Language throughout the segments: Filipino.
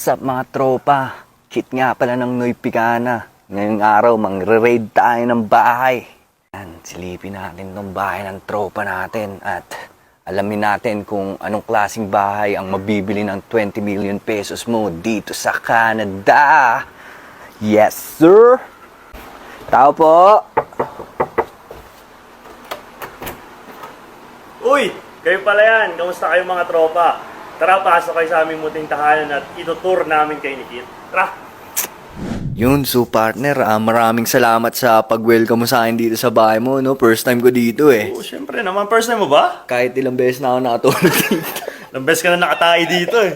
What's up mga tropa? Kit nga pala ng Noy Picana. Ngayong araw, mangre-raid tayo ng bahay. Yan, silipin natin tong bahay ng tropa natin at alamin natin kung anong klaseng bahay ang mabibili ng 20 million pesos mo dito sa Canada. Yes, sir! Tao po! Uy! Kayo pala yan! Kamusta kayo mga tropa? Tara, pasok kayo sa aming muting tahanan at itutour namin kay Nikit. Tara! Yun, so partner, maraming salamat sa pag-welcome mo sa akin dito sa bahay mo, no? First time ko dito eh. Oo, syempre naman. First time mo ba? Kahit ilang beses na ako nakatulog dito. Ilang beses ka na nakatae dito eh.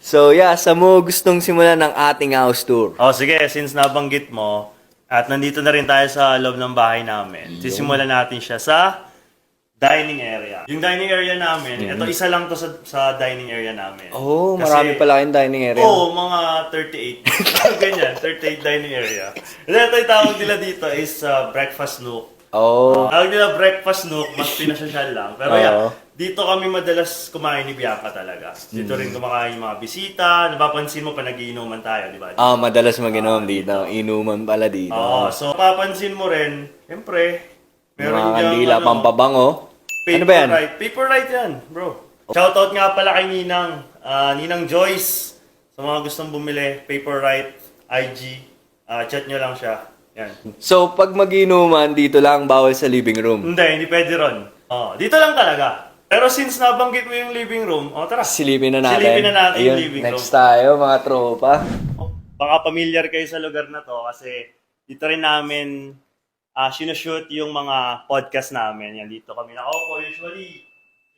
So yeah, sa mo gustong simulan ng ating house tour? O sige, since nabanggit mo, at nandito na rin tayo sa loob ng bahay namin, sisimulan natin siya sa dining area. Yung dining area namin, ito isa lang to sa dining area namin. Oh, Kasi- marami pala kayong dining area. Oo, mga 38. Ganyan, 38 dining area. And ito yung tawag nila dito is breakfast nook. Oh, Tawag nila breakfast nook, mas pinasosyal lang. Pero Oo. yeah, dito kami madalas kumain ni Bianca talaga. Dito rin kumakain yung mga bisita. Napapansin mo pa nagiinuman tayo, di ba? madalas mag-inom dito. Inuman pala dito. Oo, so papansin mo rin, siyempre, meron Mga diyang kandila, pampabango. Ano ba yan? Paperwrite yan, bro. Shoutout nga pala kay Ninang. Ninang Joyce. Sa mga gustong bumili, Paperwrite, IG. Chat nyo lang siya. Yan. So, pag mag-inuman, dito lang, bawal sa living room. Hindi pwede ron. Dito lang talaga. Pero since nabanggit mo yung living room, tara. Silipin na natin. Silipin na natin yung Ayun, living next room. tayo, mga tropa. Baka familiar kayo sa lugar na to kasi dito rin namin sinushoot yung mga podcast namin. Yan, dito kami nakaupo. Usually,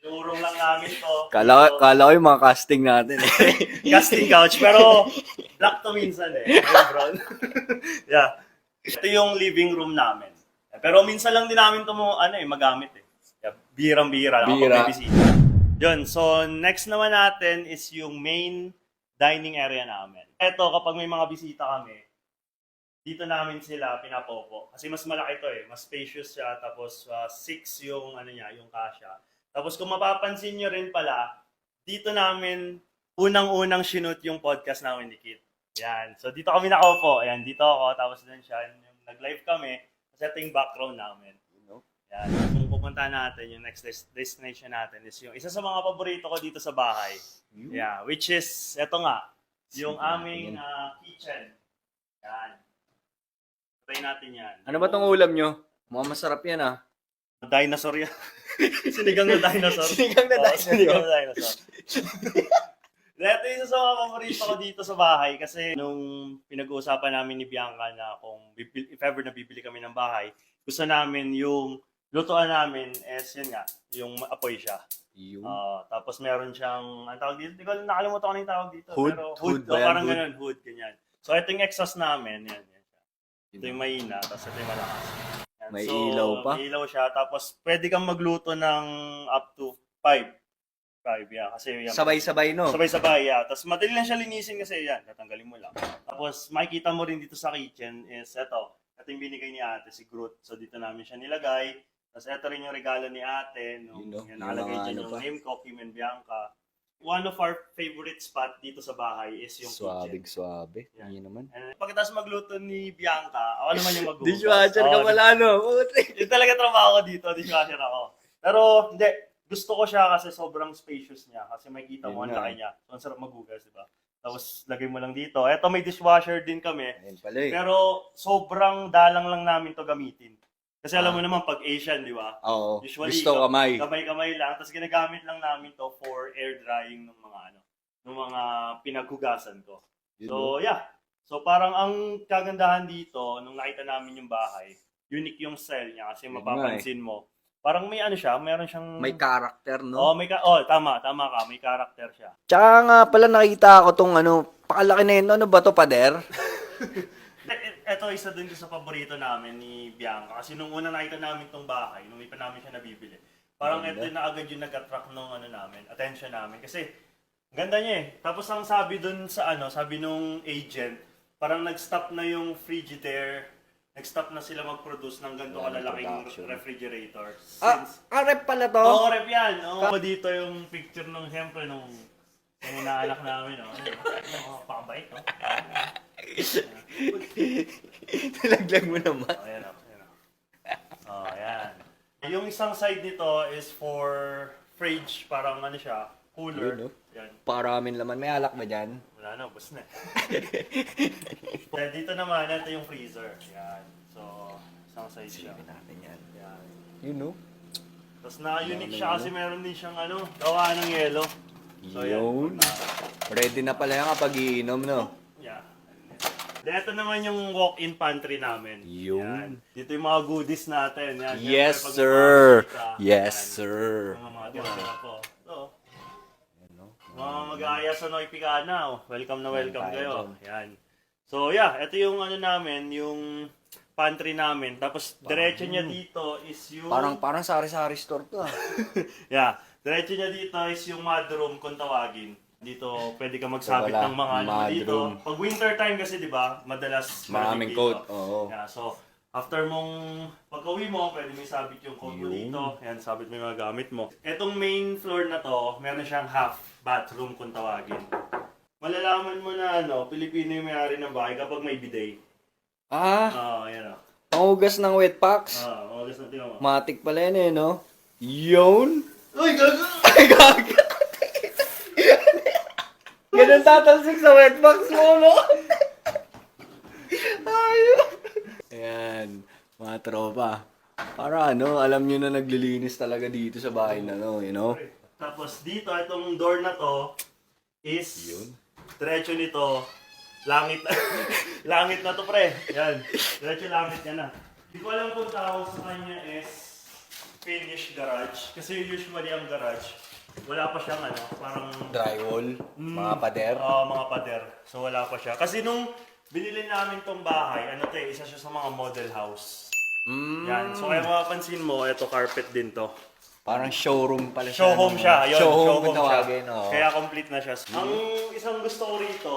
urong lang namin to. Kala ko yung mga casting natin eh. Casting couch, pero black to minsan eh. Ayun, bro. Yeah. Ito yung living room namin. Pero minsan lang din namin ito magamit eh. Yeah, bihirang-bihira lang Bihira. kapag may bisita. Yun, so next naman natin is yung main dining area namin. Ito, kapag may mga bisita kami, dito namin sila pinapopo. Kasi mas malaki to eh. Mas spacious siya. Tapos 6 yung yung kasya. Tapos kung mapapansin nyo rin pala, dito namin unang-unang shoot yung podcast namin ni Kit. Yan. So dito kami nakaupo. Ayan, dito ako. Tapos doon siya. Yung nag-live kami. Kasi ito yung background namin. Yan. Kung pupunta natin, yung next destination natin is yung isa sa mga paborito ko dito sa bahay. Yeah. Which is, eto nga. Yung aming kitchen. Yan. Try natin yan. Ano ba tong ulam nyo? Mukhang masarap yan ah. Dinosaur yan. Sinigang na dinosaur. Sinigang na dinosaur. Sinigang na dinosaur. Ito yung isa sa mga paborito ko dito sa bahay kasi nung pinag-uusapan namin ni Bianca na kung if ever na bibili kami ng bahay, gusto namin yung lutuan namin is yun nga, yung apoy siya. Tapos meron siyang, ang tawag dito, di ko nakalimutan ko na yung tawag dito. Hood? Pero Hood ba yan? parang Hood? ganun, hood, ganyan. So ito yung exhaust namin, yan. Ito yung mahina, tapos ito yung malakas. Yan. May ilaw pa? May ilaw siya, tapos pwede kang magluto ng up to 5. 5, yeah. Kasi yan. Sabay-sabay no? Sabay-sabay, yeah. Tapos madali lang siya linisin kasi yan, tatanggalin mo lang. Tapos makikita mo rin dito sa kitchen is ito yung binigay ni ate, si Groot. So dito namin siya nilagay. Tapos ito rin yung regalo ni ate. Yan, nakalagay dyan yung name ko, Kim and Bianca. One of our favorite spot dito sa bahay is yung kitchen. Swabe. Yan. Yan naman. And pagkatapos magluto ni Bianca, ako naman yung maghuhugas. Dishwasher ka Oo, pala no? Yung talaga trabaho ko dito, dishwasher ako. Pero hindi, gusto ko siya kasi sobrang spacious niya. Kasi makikita mo ang Yun nga. laki niya. So, ang sarap maghugas, di ba? Tapos lagay mo lang dito. Eto, may dishwasher din kami. Ayun pala eh. Pero sobrang dalang lang namin to gamitin. Kasi alam mo naman, pag Asian, di ba? Oo. Usually, Gusto kamay. Kamay-kamay lang. Tapos ginagamit lang namin to for air drying ng mga pinaghugasan ko. So, yeah. So, parang ang kagandahan dito, nung nakita namin yung bahay, unique yung style niya kasi Yun mapapansin mo. Parang may meron siyang... May character no? Tama ka. May character siya. Tsaka nga pala nakita ko tong pakalaki na yun. Ano ba to, pader? Ito isa din sa paborito namin ni Bianca. Kasi nung una nakita namin tong bahay, nung hindi pa namin siya nabibili, parang ito na agad yung nag-attract ng attention namin. Kasi, ganda niya eh. Tapos ang sabi dun sa sabi nung agent, parang nag-stop na yung Frigidaire, nag-stop na sila mag-produce ng ganito kalalaking refrigerator. Rep pala to? Oo, rep yan. Oo, dito yung picture nung, siyempre, nung Yung inaanak namin, oh. Pakabait, oh. Nilaglag mo naman. Oh, ayan, oh. Ayan, oh. Oh, ayan. Yung isang side nito is for fridge, parang ano siya, cooler. Yun, no? Yan. Paramin laman. May alak ba dyan? Wala na, ubos na. Then dito naman, ito yung freezer. Yan. So, isang side siya. Silipin natin yan. Yan. Yun, no? Tapos na-unique siya kasi meron din siyang ano, gawa ng yelo. So, Yun. yan. Ready na pala yan kapag iinom, no? Yeah. Then, ito naman yung walk-in pantry namin. Yun. Yan. Dito yung mga goodies natin. Yan. Yes, Siyempre, pag sir. may mga bisita, Yes, yan. sir. Yung mga tira po. So, no? mga mag-aaya sa Noy Picana, oh. Welcome na welcome Yan, kayo. tayo Yan. So, yeah. Ito yung ano namin, yung pantry namin. Tapos, diretso niya dito is yung... Parang sari-sari store to, ah. Yeah. Diretso niya dito is yung mudroom kung tawagin. Dito, pwede ka magsabit Wala, ng mga ano mo dito. mudroom. Pag winter time kasi, di ba, madalas Maraming dito. coat, oo. Yeah, so, after mong pag-uwi mo, pwede mo isabit yung coat mo Yun. dito. Yan, sabit mo yung mga gamit mo. Etong main floor na to, meron siyang half bathroom kung tawagin. Malalaman mo na, ano, Pilipino yung may-ari ng bahay kapag may bidet. Ah, Ayan o. pangugas ng wet packs. Ulis na tingnan mo. Matik pala yan, eh, no? Yun. Uy, gago! Ay, gag! Ganun tatalsik sa wet box mo, no? Ayun. Ayan, mga tropa. Para ano, alam nyo na naglilinis talaga dito sa bahay na, no? You know? Tapos dito, itong door na to is Yun. diretso nito, langit na. Langit na to, pre. Yan. Diretso langit yan na. Hindi ko alam kung tawag sa kanya is finished garage. Kasi usually ang garage, wala pa siyang ano, parang Drywall, mga pader. mga pader. So wala pa siya. Kasi nung binili namin tong bahay, ano to eh, isa siya sa mga model house. Yan. So kaya mapapansin mo, ito carpet din to. Parang showroom pala siya. Showhome siya. Ayun, Showhome kung siya. tawagin, oo. Kaya complete na siya. Ang isang gusto ko rito,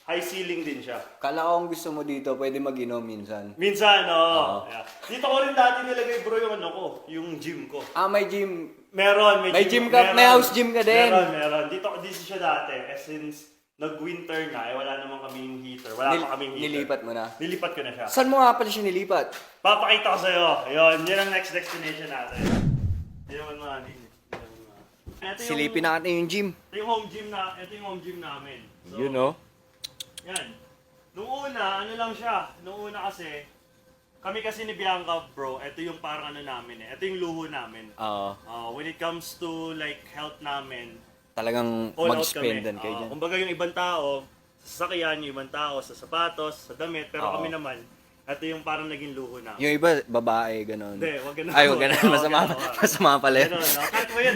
high ceiling din siya. Kala ko kung gusto mo dito, pwede mag-inom minsan. Minsan, Oo. yeah. Dito ko rin dati nilagay bro yung ano ko, yung gym ko. Ah, may gym. Meron, May gym ka, may house gym ka din. Meron. Dito siya dati. Since nag-winter na, wala naman kaming heater. Wala pa kaming heater. Nilipat mo na. Nilipat ko na siya. Saan mo nga pala siya nilipat? Papakita ko sa'yo. Yun ang next destination natin. Hindi naman mga Ito yung, Silipin natin yung gym. ito yung home gym namin. So, Yun, no? Yan. Nung una, ano lang siya. Nung una kasi, kami kasi ni Bianca, bro, ito yung parang ano namin eh. Ito yung luho namin. Oo. When it comes to like health namin, Talagang all out mag-spendan kami. kayo dyan. Kumbaga yung ibang tao, sa sasakyan, yung ibang tao, sa sapatos, sa damit, pero Oo. kami naman, ito yung parang naging luho namin. Yung iba, babae, gano'n. Hindi, wag ganun. Ay, wag ganun. Oo, Masama, ganun. masama pala yun. Ganun, no? Kahit mo yun,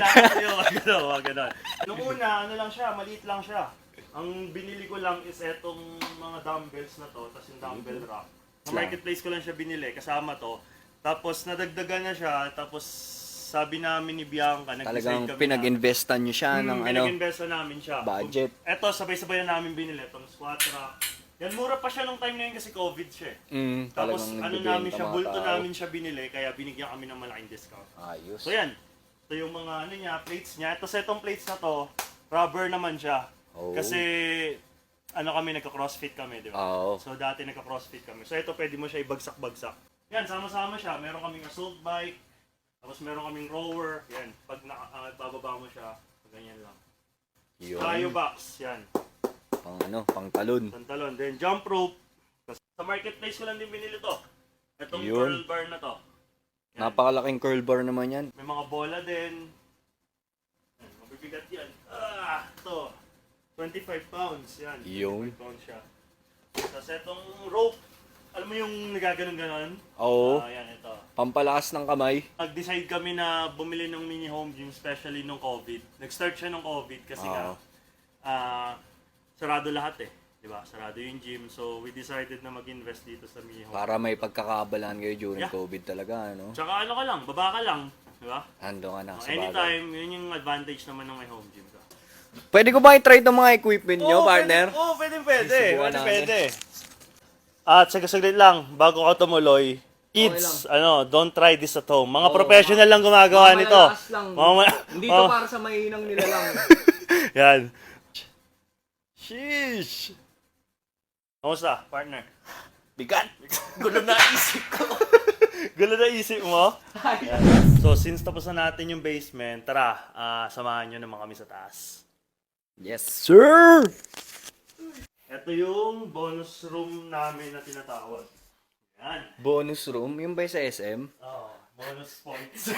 wag ganun. Nung una, ano lang siya, maliit lang siya. Ang binili ko lang is etong mga dumbbells na to, tapos yung dumbbell rack. Sa marketplace ko lang siya binili, kasama to. Tapos nadagdagan na siya, tapos sabi namin ni Bianca, Talagang nag-decide kami pinag-investan nyo siya ng ano, pinag-investa namin siya. budget. Eto, sabay-sabay na namin binili itong squat rack. Yan, mura pa siya nung time na yun kasi COVID siya eh. Tapos talagang ano nagbibenta namin siya, mga bulto tao. namin siya binili, kaya binigyan kami ng malaking discount. Ayos. So yan, ito yung mga ano niya, plates niya. Ito sa itong plates na to, rubber naman siya. Oh. Kasi ano kami, nagka-crossfit kami, di ba? Oo. So dati nagka-crossfit kami. So ito pwede mo siya ibagsak-bagsak. Yan, sama-sama siya. Meron kaming assault bike, tapos meron kaming rower. Yan, pag bababa mo siya, ganyan lang. Yun. Cryo box, yan. Pang talon. Pantalon. Then jump rope. Sa marketplace ko lang din binili to. Itong Yun. curl bar na to. Yan. Napakalaking curl bar naman yan. May mga bola din. Yan, mabibigat yan. Ito. 25 pounds. Yan. Yun. 25 pounds siya. Tapos itong rope. Alam mo yung nagaganon-ganon? Oo. Yan, ito. Pampalakas ng kamay. Nag-decide kami na bumili ng mini home gym, especially nung COVID. Nag-start siya nung COVID kasi nga, sarado lahat eh. Diba? Sarado yung gym. So, we decided na mag-invest dito sa mini home. Para may pagkakabalaan kayo during Yeah. COVID talaga, ano? Tsaka ano ka lang, baba ka lang. Diba? Hando ka na sa bagay. Anytime, yun yung advantage naman ng may home gym ka. Pwede ko ba i-try itong mga equipment nyo, partner? Oo, pwede. Subukan natin. Pwede. At saglit lang, bago ka tumuloy, Kids, don't try this at home. Mga professional lang gumagawa nito. Mamalakas lang. Hindi to para sa mahinang nila lang. Yan. Sheesh! Kamusta, partner? Bigat! Gulo na isip ko. Gulo na isip mo? So, since tapos na natin yung basement, tara, samahan nyo naman kami sa taas. Yes, sir! Ito yung bonus room namin na tinatawag. Yan. Bonus room? Yung ba sa SM? Oo, bonus points.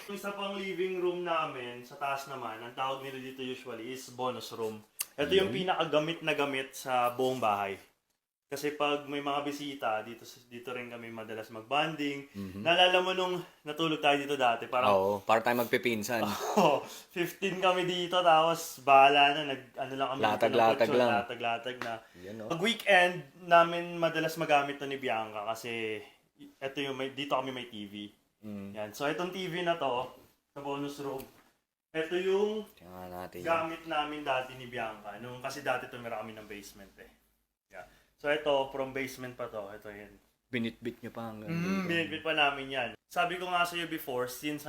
Yung isa pang living room namin, sa taas naman, ang tawag nila dito usually is bonus room. Ito yung pinakagamit na gamit sa buong bahay. Kasi pag may mga bisita, dito rin kami madalas mag-bonding. Naalala mo nung natulog tayo dito dati, parang Oo, para tayo magpipinsan. 15 kami dito, tapos bahala na, ano lang kami. Latag-latag lang. Latag-latag na. Yan, Pag weekend, namin madalas magamit to ni Bianca kasi dito kami may TV. Yan. So, itong TV na to, sa bonus room, ito yung Tingnan natin. gamit namin dati ni Bianca. Kasi dati tumira kami ng basement eh. Yeah. So, ito, from basement pa to. Ito yun. Binitbit nyo pa hanggang Binitbit pa namin yan. Sabi ko nga sa'yo before, since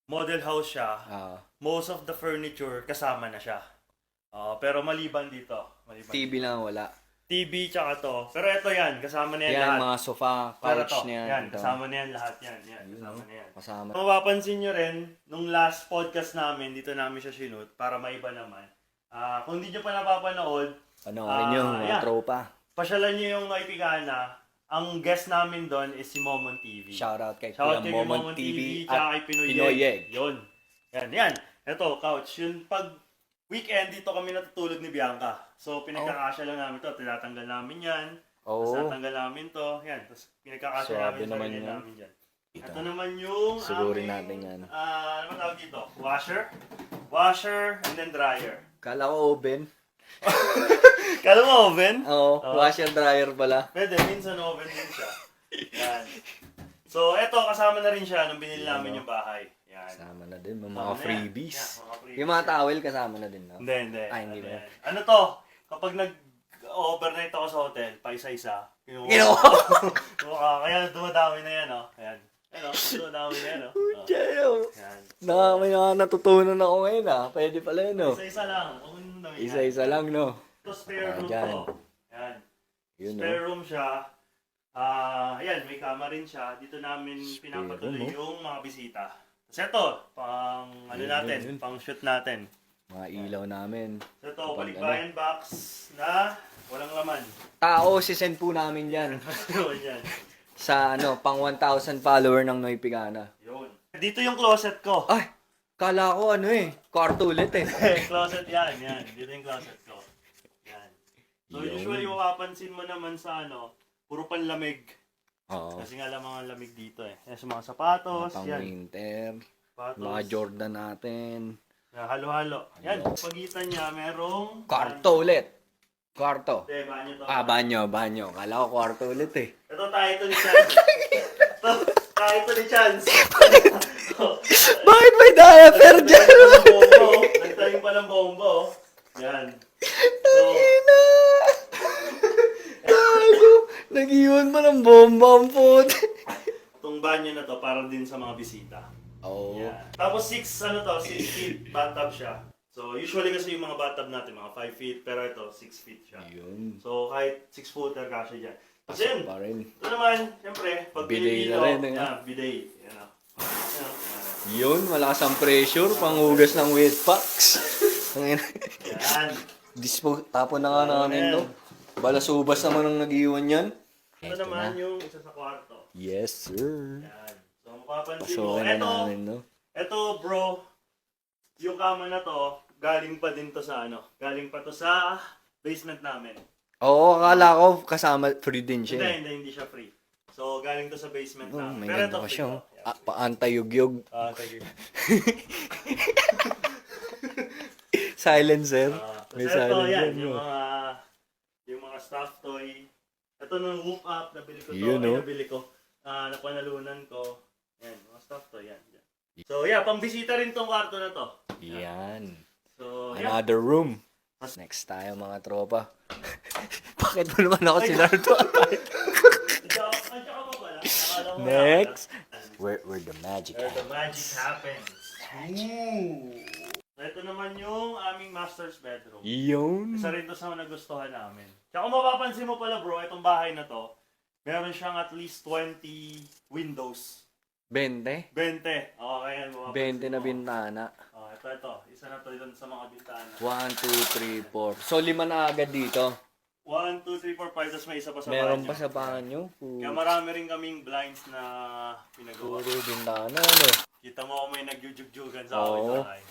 model house siya, most of the furniture kasama na siya. Pero maliban dito. TV lang wala. TV tsaka to. Pero ito yan, kasama na yan Yan, lahat. mga sofa, Pero couch to, na yan. yan, ito. kasama na yan lahat yan. Yan, kasama na yan. Kasama. Kung mapapansin nyo rin, nung last podcast namin, dito namin siya shoot para maiba naman. Kung hindi nyo pa napapanood, Panoorin nyo, mga yeah. tropa. Pasyalan nyo yung Naipigana. Ang guest namin doon is si Momon TV. Shoutout kay Shoutout Kuya kay Momon Momon TV tsaka at kay Pinoy Pinoy Egg. Egg. Yun. Yan. Ito, couch. Yun, pag weekend, dito kami natutulog ni Bianca. So, pinagkakasya lang namin to. Tinatanggal namin yan. Tapos natanggal namin to. Yan. Tapos pinagkakasya Suwabe namin sa naman rin yan. namin dyan. Ito naman yung Sigurin aming, natin yan. ano tawag dito? Washer, and then dryer. Kala ko oven. Kala mo oven? Oo, washer dryer pala. Pwede, minsan oven din siya. Yan. So, eto, kasama na rin siya nung binili namin yung bahay. Yan. Kasama na din, mga Kasama na freebies. yan. Yeah, mga freebies. Yung mga towel kasama na din, no? Hindi. Hindi ba? yan. Ano to? Kapag nag-overnight ako sa hotel, pa isa-isa. Kaya dumadami na yan, oh. Ayan. Dumadami na yan, oh. Yan. May mga natutunan ako ngayon, Pwede pala yun, no? Isa-isa lang. Huwag mo nang dami yan. Isa-isa lang, no? Ito, spare room dyan. to. Yan. Yun, no? Spare room siya. Ayan, may kama rin siya. Dito namin pinapatuloy room, yung mga bisita. Tapos ito, pang Yun. pang shoot natin. Mga ilaw namin. So ito, balikbayan box na walang laman. Tao, sisend po namin yan. Yun yan. Sa, pang 1,000 follower ng Noy Pigana. Yun. Dito yung closet ko. Ay! Kala ko, kwarto ulit, Closet yan. Dito yung closet ko. Yan. So Yun. usually, mapapansin mo naman sa puro panlamig. Oo. Kasi nga lang mga lamig dito eh. Yan sa mga sapatos. Pang Yan. winter. Sapatos. Mga Jordan natin. Yan, halo-halo. Yan, pagitan niya, merong... Kwarto ulit. Kwarto. Hindi, banyo to. Banyo. Kala ko kwarto ulit, Ito, tayo ni Chance. Tayo ni Chance. Bakit may diaper dyan? Nagtayo pa ng bombo. Yan. So, Nag-iwan pa ng bomba ang pot. itong banyo na to, para din sa mga bisita. Oo. Yan. Tapos 6 feet bathtub siya. So, usually kasi yung mga bathtub natin, mga 5 feet, pero ito, 6 feet siya. Yun. So, kahit 6 footer kasya dyan. Kasi yun, Pa rin. ito naman, siyempre, pag Bidet pinipilo, na rin, bidet. Yan o. Yun, malakas ang pressure. Panghugas ng wet packs. Yan. Tapon na nga namin to. Balasubas naman ang nag-iwan yan. Ito naman yung isa sa kwarto. Yes, sir. Yan. So, mapapansin mo, Pasukin na namin, no? ito bro, yung kama na to, galing pa din to sa galing pa to sa basement namin. Oo, akala ko kasama free din siya. Hindi siya free. So, galing to sa basement Oh, namin. may Pero ganda ito ka free siya. to. Yeah. Paantayugyog. Thank you. Silencer. Kasi May ito, silencer, yan, no? yung mga stuffed toy. Ito nung hook up, nabili ko to. Yun, no? Nabili ko. Napanalunan ko. Yan, mga stuffed toy, yan. So, yeah, pambisita rin tong kwarto na to. Yan. So, yeah. Another room. Next tayo, mga tropa. Bakit mo naman ako sinarto? Next. Where the magic Where the magic happens. Ooh. Ito naman yung aming master's bedroom. Yun. Isa rin to sa nagustuhan namin. Tsaka kung mapapansin mo pala bro, itong bahay na to, meron siyang at least 20 windows. 20? 20. Okay, yan. 20 na bintana. Oh, ito. Isa na to dun sa mga bintana. 1, 2, 3, 4. So, 5 na agad dito. 1, 2, 3, 4, 5. Tapos may isa pa sa Meron banyo. pa sa banyo. Kaya marami rin kaming blinds na pinagawa. Puro bintana, ano? Kita mo kung may nagjujugjugan sa akin. Oo. Okay.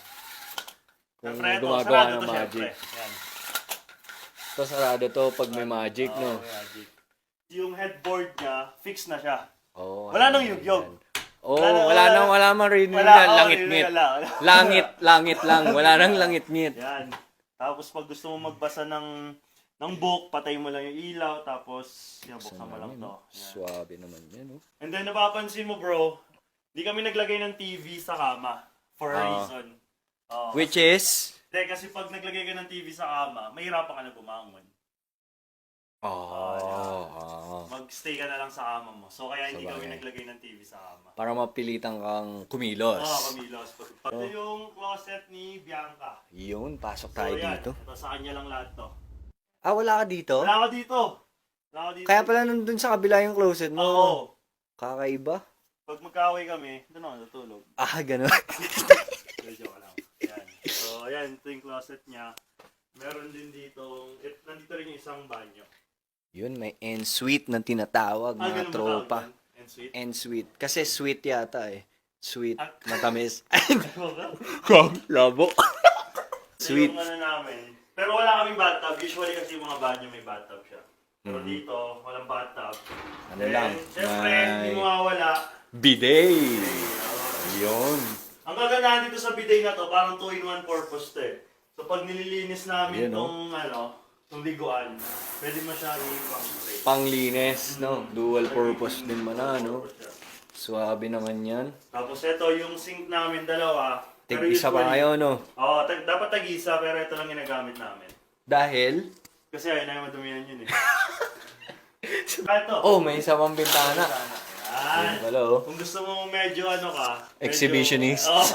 Kung Siyempre, ito, gumagawa sarado ng to, magic. syempre. Yan. Ito, sarado to pag may magic, Oo, no? may magic. Yung headboard niya, fix na siya. Oo. Wala nang yugyog. Oo, Wala wala man rin langit-ngit. Langit lang. Wala nang langit-ngit. Yan. Tapos pag gusto mo magbasa ng book, patay mo lang yung ilaw, tapos yan, buksan mo lang to. Yan. Suwabe naman yan, no? And then napapansin mo bro, di kami naglagay ng TV sa kama for a reason. Which is? Kasi pag naglagay ka ng TV sa kama, mahirapan ka na bumangon. Mag-stay ka na lang sa kama mo. So kaya hindi kami naglagay ng TV sa kama. Para mapilitan kang kumilos. Kamilos. Ito yung closet ni Bianca. Yun, pasok tayo yan, dito. ito sa kanya lang lahat to. Ah, wala ka dito? Wala ka dito. Kaya pala nandun sa kabila yung closet mo. Oo. Kakaiba. Pag magkaaway kami, doon ako natulog. Ah, ganun. Medyo ka lang. Yan. So, ayan, ito yung closet niya. Meron din dito, nandito rin yung isang banyo. Yun, may en-suite na tinatawag, mga Ganun ba tropa. tawag yan? En-suite? En-suite. Kasi sweet yata eh. Sweet. Matamis. Labo. Sweet. Yung ano namin. Pero wala kaming bathtub. Usually kasi yung mga banyo may bathtub siya. Pero dito, walang bathtub. Ano lang, Siyempre, may- hindi mawawala. Bidet. Yun. Ang kagandahan dito sa bidet na to, parang 2-in-1 purpose to eh. So pag nililinis namin Yun, tong liguan, pwede mo siya i-pang-spray. Panglinis, no? Dual purpose din man na, no? Suwabe naman yan. Tapos ito, yung sink namin dalawa. pero Tig-isa pa usually- kayo, no? Oo, dapat tag-isa, pero ito lang ginagamit namin. Dahil? Kasi ayun na madumihan yun eh. Ito. Oh, may isa pang bintana. Yan. Hello. Kung gusto mo medyo Exhibitionist. Oo.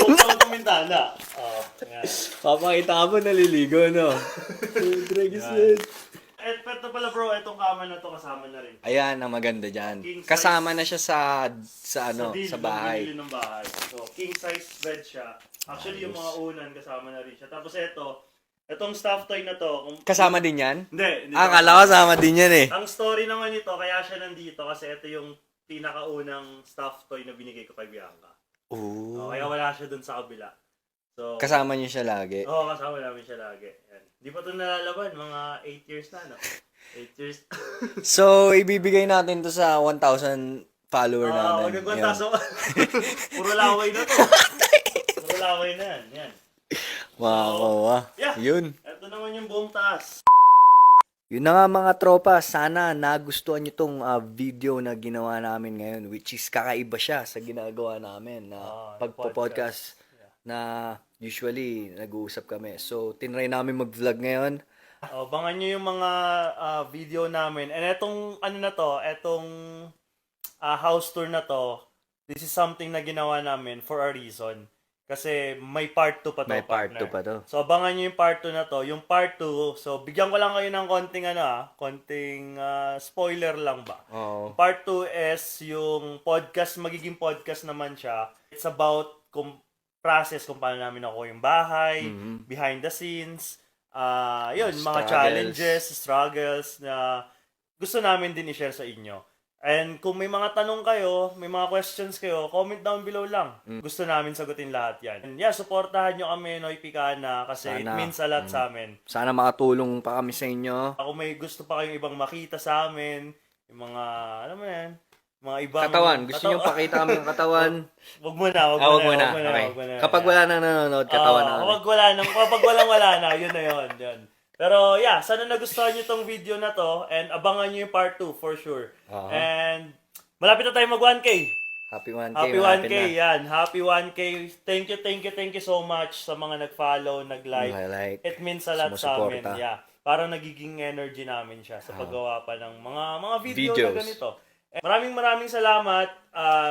Buksan mo itong bintana. Oo. Yan. Papakita ka po naliligo, no? Ito pala bro, itong kama na to kasama na rin. Ayan, ang maganda dyan. King size. Kasama na siya sa deal sa ng bahay. binili ng bahay. So, king size bed siya. Actually, yung mga unan kasama na rin siya. Tapos itong stuffed toy na to. Kasama din yan? Hindi. Akala ko kasama din yan eh. Ang story naman nito, kaya siya nandito kasi ito yung pinakaunang stuffed toy na binigay ko kay Bianca. Oo. Kaya wala siya dun sa kabila. So, Kasama niyo siya lagi. Oo, kasama namin siya lagi. Yan. Di pa ito nalalaban, mga 8 years na, no? 8 years. So, ibibigay natin to sa 1,000 follower natin. Magagwanta Yun. so. Puro laway na to. Puro laway na yan. Yan. Wow, Yeah. Yun. Ito naman yung buong taas. Yun na nga mga tropa, sana nagustuhan nyo tong video na ginawa namin ngayon, which is kakaiba siya sa ginagawa namin na pagpo-podcast na usually nag-uusap kami. So, tinry namin mag-vlog ngayon. Bangan nyo yung mga video namin. And etong house tour na to, this is something na ginawa namin for a reason. Kasi may part 2 pa to, May part partner. 2 pa to. So, abangan nyo yung part 2 na to. Yung part 2, so, bigyan ko lang kayo ng konting spoiler lang ba. Oo. Part 2 is yung podcast, magiging podcast naman siya. It's about process kung paano namin nakuha yung bahay, behind the scenes, yun, mga Struggles. challenges, struggles na gusto namin din i-share sa inyo. And kung may mga tanong kayo, may mga questions kayo, comment down below lang. Gusto namin sagutin lahat yan. And yeah, supportahan nyo kami, Noy Picana, kasi it Sana. means a lot sa amin. Sana makatulong pa kami sa inyo. Kung may gusto pa kayong ibang makita sa amin, yung mga, alam mo yan, mga ibang... Katawan. Gusto nyo pakita kami yung katawan? Wag mo na. Wag mo na. Okay. Kapag wala nang nanonood, katawan na. Kapag wala na, yun na yun. Pero yeah, sana nagustuhan nyo tong video na to and abangan nyo yung part 2 for sure. And malapit na tayo mag 1K. Happy 1K. Happy malapit 1K, na. yan. Happy 1K. Thank you so much sa mga nag-follow, nag-like. Like, It means a lot sa amin. sumusuporta. Yeah. Parang nagiging energy namin siya sa paggawa pa ng mga video Videos. na ganito. And maraming salamat.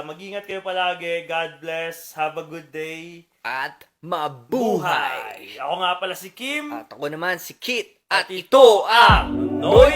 Mag-ingat kayo palagi. God bless. Have a good day. At mabuhay! Ako nga pala si Kim. At ako naman si Kit. At ito ang Noy